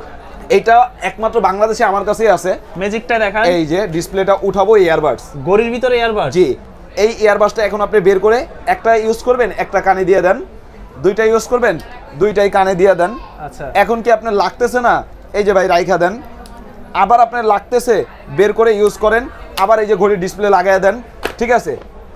এটা একমাত্র বাংলাদেশে আমার কাছেই আছে। ম্যাজিকটা দেখান, এই যে ডিসপ্লেটা উঠাবো, ইয়ারবাডস গড়ির ভিতরে ইয়ারবাডস। জি এই ইয়ারবাডসটা এখন আপনি বের করে একটা ইউজ করবেন, একটা কানে দিয়ে দেন, দুইটা ইউজ করবেন, দুইটাই কানে দিয়ে দেন। আচ্ছা এখন কি আপনার লাগতেছে না, এই যে ভাই রাইখা দেন, আবার আপনার লাগতেছে বের করে ইউজ করেন, আবার এই যে ঘড়ির ডিসপ্লে লাগায় দেন, ঠিক আছে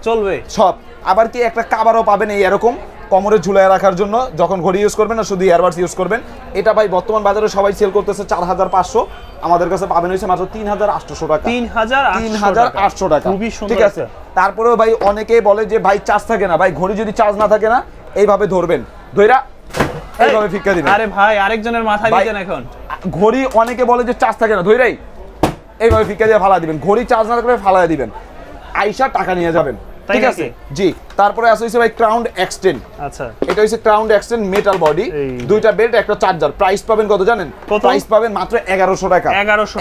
চলবে সব। আবার কি একটা কাভারও পাবেন এই এরকম কোমরে ঝুলায় রাখার জন্য, যখন ঘড়ি ইউজ করবেন না শুধু ইয়ারবাডস ইউজ করবেন। এটা ভাই বর্তমান বাজারে সবাই সেল করতেছে 4500, আমাদের কাছে পাবেন হইছে মাত্র 3800 টাকা, 3800 টাকা, ঠিক আছে। তারপরেও ভাই অনেকেই বলে যে ভাই চার্জ থাকে না, ভাই ঘড়ি যদি চার্জ না থাকে না এইভাবে ধরবেন, ধইরা এইভাবে ফিক্কা দিবেন। আরে ভাই আরেকজনের মাথায় দিতেন এখন। ঘড়ি অনেকে বলে যে চার্জ থাকে না, ধইরাই এইভাবে ফিক্কা দিয়ে ফালা দিবেন, ঘড়ি চার্জ না থাকলে ফালায় দিবেন, আইসা টাকা নিয়ে যাবেন, ঠিক আছে। জি তারপরে আছে হইছে ভাই ক্রাউন এক্সটেন্ড। আচ্ছা এটা হইছে ক্রাউন এক্সটেন্ড মেটাল বডি, দুইটা বেল্ট একটা চার্জার, প্রাইস পাবেন কত জানেন? প্রাইস পাবেন মাত্র 1100 টাকা,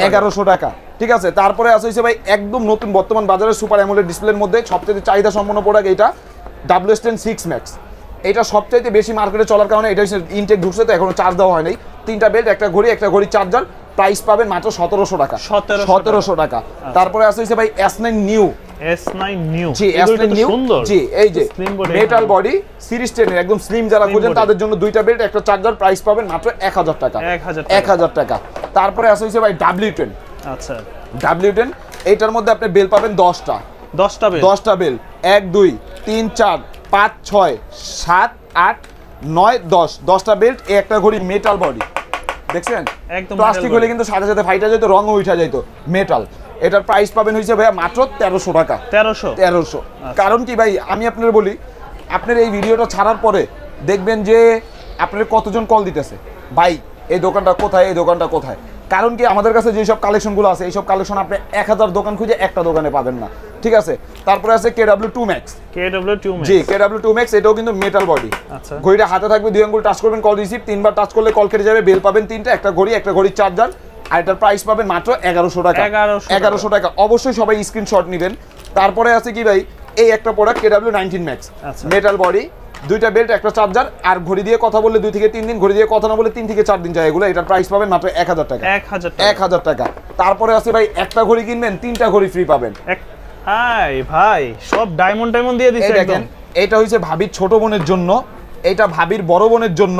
1100 টাকা, ঠিক আছে। তারপরে আছে হইছে ভাই একদম নতুন বর্তমান বাজারে সুপার অ্যামোলেড ডিসপ্লের মধ্যে সবচেয়ে চাহিদা সম্পন্ন প্রোডাক্ট এটা WS10 6 Max। এটা সবচাইতে বেশি মার্কেটে চলার কারণে এটা হচ্ছে ইনটেক ঢুকছে তো এখনো চার্জ দেওয়া হয়নি। তিনটা বেল্ট, একটা ঘড়ি চার্জার, প্রাইস পাবেন মাত্র 1700 টাকা, 1700 টাকা। তারপরে আছে হইছে ভাই S9 নিউ, S9 নিউ, জি S9 নিউ, জি এই যে মেটাল বডি সিরিজ 10 এর একদম স্লিম যারা খোঁজেন তাদের জন্য দুইটা বেল্ট একটা চার্জার, প্রাইস পাবেন মাত্র 1000 টাকা, 1000 টাকা। তারপরে আছে হইছে ভাই W10। আচ্ছা W10 এটার মধ্যে আপনি বেল পাবেন 10টা বেল 1 2 3 4 5 6 7 8 9 10, 10টা বেল্ট, একটা ঘড়ি মেটাল বডি, দেখছেন একদম প্লাস্টিক হলে কিন্তু সাথে সাথে ফাইটা যেত, রঙও উঠা যেত, মেটাল। এটার প্রাইস পাবেন হইছে ভাই মাত্র 1300 টাকা, 1300। কারণ কি ভাই আমি আপনাদের বলি, আপনার এই ভিডিওটা ছাড়ার পরে দেখবেন যে আপনার কতজন কল দিতেছে, ভাই এই দোকানটা কোথায়, এই দোকানটা কোথায়। কারণ কি আমাদের কাছে যেসব কালেকশনগুলো আছে এইসব কালেকশন আপনি 1000 দোকান খুঁজে একটা দোকানে পাবেন না, ঠিক আছে। তারপরে আছে KW2 Max, জি KW2 Max, এটাও কিন্তু মেটাল বডি। আচ্ছা ঘড়িটা হাতে থাকবে, দুই আঙ্গুল টাচ করবেন, কল রিসিভ, তিনবার টাচ করলে কল কেটে যাবে, বেল পাবেন তিনটা, একটা ঘড়ির চার্জার, আর এটার প্রাইস পাবেন মাত্র 1100 টাকা, 1100 টাকা। অবশ্যই সবাই স্ক্রিনশট নেবেন। তারপরে আছে কি ভাই এই একটা product KW19 Max, metal body, দুইটা বেল্ট একটা চার্জার, আর ঘড়ি দিয়ে কথা বললে 2 থেকে 3 দিন, ঘড়ি দিয়ে কথা না বললে 3 থেকে 4 দিন যায় এগুলো। এটার প্রাইস পাবেন মাত্র 1000 টাকা, 1000 টাকা। তারপরে আছে ভাই একটা ঘড়ি কিনবেন 3টা ঘড়ি ফ্রি পাবেন। হাই ভাই সব ডায়মন্ড দিয়ে দিছে একদম। এটা হইছে ভাবির ছোট বোনের জন্য, এটা ভাবির বড় বোনের জন্য,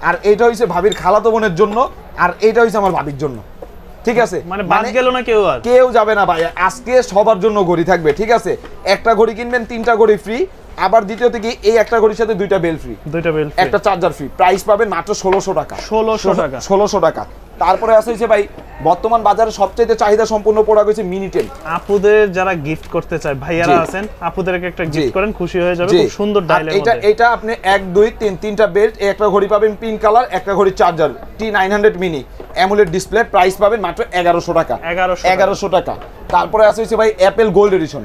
আর এটা হইছে ভাবির খালাতো বোনের জন্য, আর এটা হইছে আমার ভাবির জন্য, ঠিক আছে। মানে বাদ গেল না কেউ, আর কেউ যাবে না ভাই, আজকে সবার জন্য ঘড়ি থাকবে, ঠিক আছে। একটা ঘড়ি কিনবেন 3টা ঘড়ি ফ্রি, আবার দ্বিতীয়ত কি এই একটা ঘড়ির সাথে 2টা বেল ফ্রি, একটা চার্জার ফ্রি, প্রাইস পাবেন মাত্র 1600 টাকা, 1600 টাকা। তারপরে আছে হইছে ভাই বর্তমান বাজারে সবচেয়ে চাহিদা সম্পূর্ণ প্রোডাক্ট হইছে মিনি 10। আপুদের যারা গিফট করতে চায়, ভাইয়ারা আছেন, আপুদেরকে একটা গিফট করেন, খুশি হয়ে যাবে, খুব সুন্দর ডায়ালের মধ্যে। এটা আপনি 1 2 3 তিনটা বেল্ট, একটা ঘড়ি পাবেন পিঙ্ক কালার, একটা ঘড়ি charger, T900 mini AMOLED display, price পাবেন মাত্র 1100 টাকা, 1100 টাকা। তারপরে আছে হইছে ভাই অ্যাপেল গোল্ড এডিশন,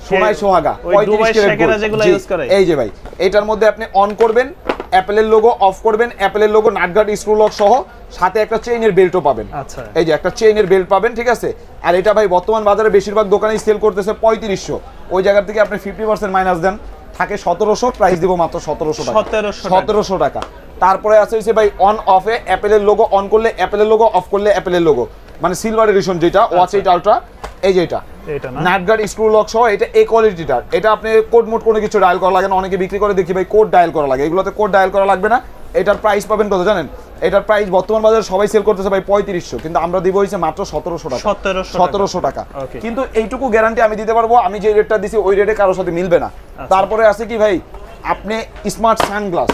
সোনায় সোহাগা 35 ক্যারেট যেগুলো ইউজ করে। এই যে ভাই এটার মধ্যে আপনি অন করবেন, অ্যাপেলের লোগো অফ করবেন, অ্যাপেলের লোগো নাটগার্ড স্ক্রু লক সহ, সাথে একটা চেইনের বেল্টও পাবেন। আচ্ছা এই যে একটা চেইনের বেল্ট পাবেন, ঠিক আছে। আর এটা ভাই বর্তমান বাজারে বেশিরভাগ দোকানেই সেল করতেছে 3500, ওই জায়গা থেকে আপনি 50% মাইনাস দেন, থাকে 1700, প্রাইস দিব মাত্র 1700 টাকা, 1700 টাকা। তারপরে আছে হইছে ভাই অন অফে অ্যাপেলের লোগো, অন করলে অ্যাপেলের লোগো, অফ করলে অ্যাপেলের লোগো, মানে সিলভার এডিশন যেটা ওয়াচ 8 আলট্রা, এই যে এটা নাটগার্ড স্ক্রু লক সহ, এটা এই কোয়ালিটিটার। এটা আপনি কোড মোড কোনো কিছু ডায়াল করা লাগে না, অনেকে বিক্রি করে দেখি ভাই কোড ডায়াল করা লাগে, এগুলোতে কোড ডায়াল করা লাগবে না। এটার প্রাইস পাবেন কত জানেন? এটার প্রাইস বর্তমান বাজারে সবাই সেল করতেছে ভাই 3500, কিন্তু আমরা দিব হইছে মাত্র 1700 টাকা, 1700 টাকা। কিন্তু এইটুকু গ্যারান্টি আমি দিতে পারবো, আমি যে রেটটা দিছি ওই রেটে কারোর সাথে মিলবে না। তারপরে আছে কি ভাই আপনি স্মার্ট সানগ্লাস,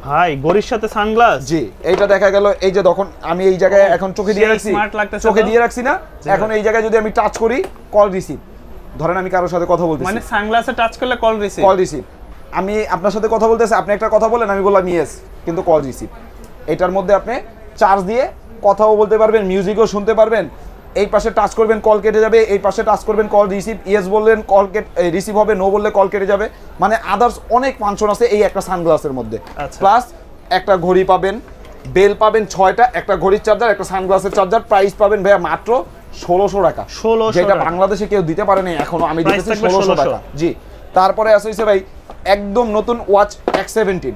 ভাই ঘড়ির সাথে সানগ্লাস, জি এইটা দেখা গেল, এই যে তখন আমি এই জায়গায় এখন চোখে দিয়ে রাখছি, না এখন এই জায়গায় যদি আমি টাচ করি কল রিসিভ, ধরেন আমি কারোর সাথে কথা বলতেছি, মানে সানগ্লাসে টাচ করলে কল রিসিভ, আমি আপনার সাথে কথা বলতেছি, আপনি একটা কথা বলেন, আমি বললাম ইয়েস, কিন্তু কল রিসিভ। এটার মধ্যে আপনি চার্জ দিয়ে কথাও বলতে পারবেন, মিউজিকও শুনতে পারবেন, এই পাশে টাচ করবেন কল কেটে যাবে, এই পাশে টাচ করবেন কল রিসিভ, ইয়েস বললেন কল রিসিভ হবে, নো বললে কল কেটে যাবে, মানে আদার্স অনেক ফাংশন আছে এই একটা সানগ্লাসের মধ্যে। প্লাস একটা ঘড়ি পাবেন, বেল পাবেন 6টা, একটা ঘড়ির চার্জার, একটা সানগ্লাসের চার্জার। প্রাইস পাবেন ভাইয়া মাত্র 1600 টাকা, যেটা বাংলাদেশে কেউ দিতে পারে না এখনো, আমি দিতেছি 1600 টাকা। জি, তারপরে আছে ভাই একদম নতুন ওয়াচ X17,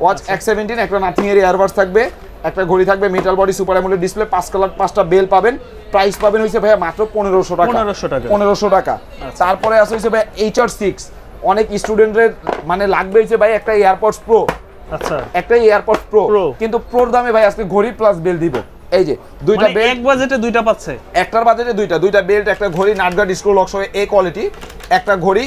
ওয়াচ X17, একটা নাথিং এর ইয়ারবাডস থাকবে, একটা ঘড়ি থাকবে, metal body, super AMOLED display, 5 colour, 5টা বেল পাবেন। প্রাইস পাবেন হইছে ভাইয়া মাত্র 1500 টাকা, 1500 টাকা। তারপরে আছে হইছে ভাই HR6, অনেক স্টুডেন্টের মানে লাগবে হইছে ভাই একটা এয়ারপডস প্রো, আচ্ছা একটা এয়ারপডস প্রো, কিন্তু প্রোর দামে ভাই আজকে ঘড়ি প্লাস বেল দিব। এই যে দুইটা বেল্ট, এক বাজেটে দুইটা পাচ্ছে, একটার বাজেটে দুইটা বেল্ট, একটা ঘড়ি, নাটগার্ড, স্ক্রু লক সহ এই কোয়ালিটি, একটা ঘড়ি,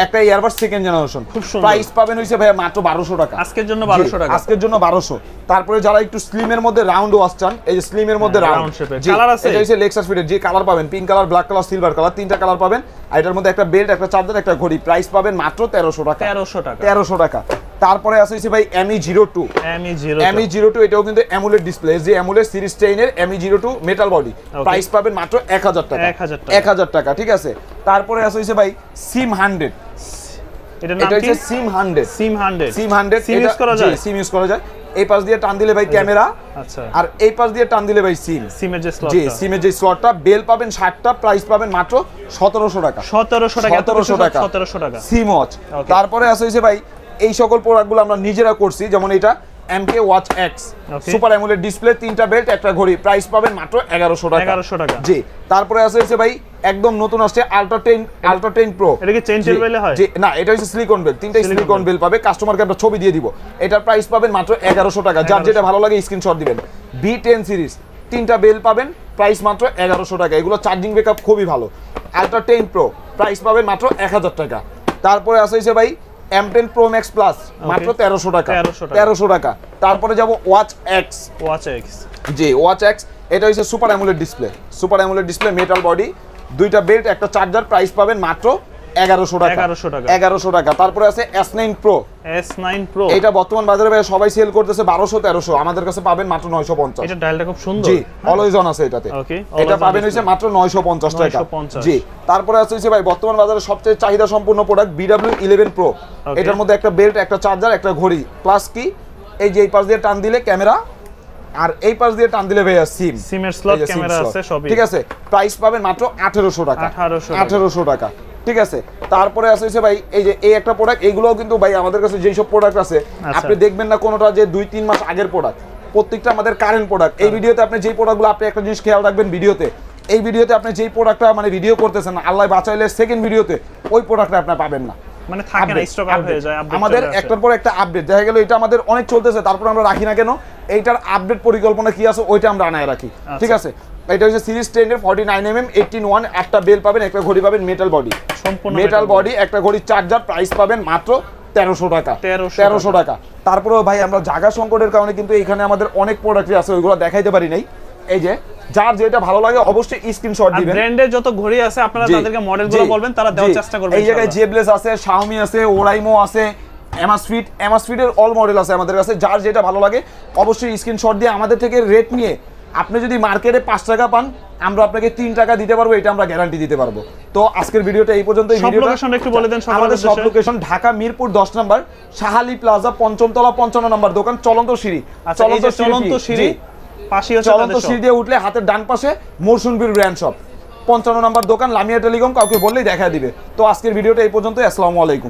একটা ইয়ারবাড সেকেন্ড জেনারেশন। প্রাইস পাবেন হইছে ভাই মাত্র 1200 টাকা আজকের জন্য, 1200 টাকা আজকের জন্য 1200। তারপরে যারা একটু স্লিমের মধ্যে রাউন্ড ওয়াচ চান, এই যে স্লিমের মধ্যে রাউন্ড কালার আছে, এটা হইছে লেক্সাস ফিটের, যে কালার পাবেন pink colour, black colour, silver colour, 3টা কালার পাবেন। আর এটার মধ্যে একটা বেল্ট, একটা চার্জার, একটা ঘড়ি। প্রাইস পাবেন মাত্র 1300 টাকা, 1300 টাকা। তারপরে আছে হইছে ভাই ME02, ME02, এটাও কিন্তু অ্যামুলেট ডিসপ্লে, যে অ্যামুলেট সিরিজ 10 এর ME02 মেটাল বডি। প্রাইস পাবেন মাত্র 1000 টাকা, 1000 টাকা, ঠিক আছে। তারপরে আছে হইছে ভাই সিম 100, এটা হচ্ছে সিম 100, সিম ইউজ করা যায়, সিম ইউজ করা যায়। এই পাশ দিয়ে টান দিলে ভাই ক্যামেরা, আচ্ছা, আর এই পাশ দিয়ে টান দিলে ভাই সিমের যে স্লটটা, জি সিমের যে স্লটটা। বেল পাবেন 60টা, প্রাইস পাবেন মাত্র 1700 টাকা, 1700 টাকা সিম ওয়াচ। তারপরে আছে হইছে ভাই এই সকল প্রোডাক্টগুলো আমরা নিজেরা করছি, যেমন এটা MK watch X, super AMOLED display, 3টা বেল্ট, একটা ঘড়ি। প্রাইস পাবেন মাত্র 1100 টাকা, জি। তারপরে আছে হইছে ভাই একদম নতুন আসছে আলট্রা 10 প্রো। এটা কি চেইন টেল বেল হয়? জি না, এটা হচ্ছে সিলিকন বেল, 3টা সিলিকন বেল পাবে। কাস্টমারকে আমরা ছবি দিয়ে দিব। এটার প্রাইস পাবেন মাত্র 1100 টাকা। যার যেটা ভালো লাগে স্ক্রিনশট দিবেন। B10 সিরিজ, 3টা বেল পাবেন, প্রাইস মাত্র 1100 টাকা। এগুলো চার্জিং ব্যাকআপ খুবই ভালো। আলট্রা 10 প্রো, প্রাইস পাবেন মাত্র 1000 টাকা। তারপরে আছে হইছে ভাই M10 Pro Max Plus, মাত্র 1300 টাকা, 1300 টাকা। তারপরে যাব ওয়াচ X, জি ওয়াচ X, এটা হচ্ছে super AMOLED display, metal body, 2টা বেল্ট, একটা চার্জার। প্রাইস পাবেন মাত্র 1100 টাকা, 1100 টাকা। তারপরে আছে S9 Pro, এটা বর্তমান বাজারে ভাই সবাই সেল করতেছে 1200-1300, আমাদের কাছে পাবেন মাত্র 950। এটা ডায়ালটা খুব সুন্দর, জি অলওয়েজ অন আছে এটাতে, এটা পাবেন হইছে মাত্র 950 টাকা, জি। তারপরে আছে হইছে ভাই বর্তমান বাজারে সবচেয়ে চাহিদা সম্পূর্ণ প্রোডাক্ট BW11 Pro, এটার মধ্যে একটা বেল্ট, একটা চার্জার, একটা ঘড়ি, প্লাস কি এই যে এই পাশ দিয়ে টান দিলে ক্যামেরা, আর এই পাশ দিয়ে টান দিলে ভাইয়া সিমের স্লট, ক্যামেরা আছে সবই, ঠিক আছে। প্রাইস পাবেন মাত্র 1800 টাকা, 1800 টাকা, ঠিক আছে। তারপরে আছে ভাই এই যে এই একটা প্রোডাক্ট, এগুলোও কিন্তু ভাই আমাদের কাছে যেই সব প্রোডাক্ট আছে আপনি দেখবেন না কোনোটা যে 2-3 মাস আগের প্রোডাক্ট, প্রত্যেকটা আমাদের কারেন্ট প্রোডাক্ট। এই ভিডিওতে আপনি যেই প্রোডাক্টগুলো, আপনি একটা জিনিস খেয়াল রাখবেন, এই ভিডিওতে আপনি যেই প্রোডাক্টটা মানে ভিডিও করতেছেন, আল্লাহ বাঁচাইলে সেকেন্ড ভিডিওতে ওই প্রোডাক্টটা আপনি পাবেন না, মানে থাকে না, স্টক আউট হয়ে যায়। আমাদের একটার পর একটা আপডেট দেখা গেল, এটা আমাদের অনেক চলতেছে, তারপর আমরা রাখি না কেন, এইটার আপডেট পরিকল্পনা কি আছে ওইটা আমরা আনায় রাখি, ঠিক আছে। এটা হচ্ছে সিরিজ 10 এর 49mm 18-1, একটা বেল পাবেন, একটা ঘড়ি পাবেন, মেটাল বডি, মেটাল বডি, একটা ঘড়ি, চার্জার। প্রাইস পাবেন মাত্র 1300 টাকা, 1300 টাকা। তারপরে ভাই আমরা জায়গা সংকটের কারণে কিন্তু এখানে আমাদের অনেক প্রোডাক্ট আছে, ওইগুলো দেখাইতে পারি নাই। এই যে যার যেটা ভালো লাগে অবশ্যই স্ক্রিনশট দিবেন। ব্র্যান্ডের যত ঘড়ি আছে আপনারা তাদেরকে মডেলগুলো বলবেন, তারা দেওয়ার চেষ্টা করবে। এই জায়গায় জেবলেস আছে, Xiaomi আছে, ওরাইমো আছে, Amazfit এর অল মডেল আছে আমাদের কাছে। যার যেটা ভালো লাগে অবশ্যই স্ক্রিনশট দিয়ে আমাদের থেকে রেট নিয়ে, আপনি যদি মার্কেটে 5 টাকা পান, আমরা আপনাকে 3 টাকা দিতে পারবো, এটা আমরা গ্যারান্টি দিতে পারবো। তো আজকের ভিডিওটা এই পর্যন্ত। এই ভিডিওটা একটু বলে দেন। আমাদের সব লোকেশন ঢাকা মিরপুর 10 নম্বর শাহালি প্লাজা, 5ম তলা, 55 নম্বর দোকান, চলন্ত সিঁড়ি। চলন্ত সিঁড়ি পাশে হচ্ছে চলন্ত সিঁড়ি দিয়ে উঠলে হাতের ডান পাশে মোরসুনবীর ব্র্যান্ড শপ, 55 নম্বর দোকান, লামিয়া টেলিকম, কাউকে বললেই দেখা দিবে। তো আজকের ভিডিওটা এই পর্যন্তই। আসসালামু আলাইকুম।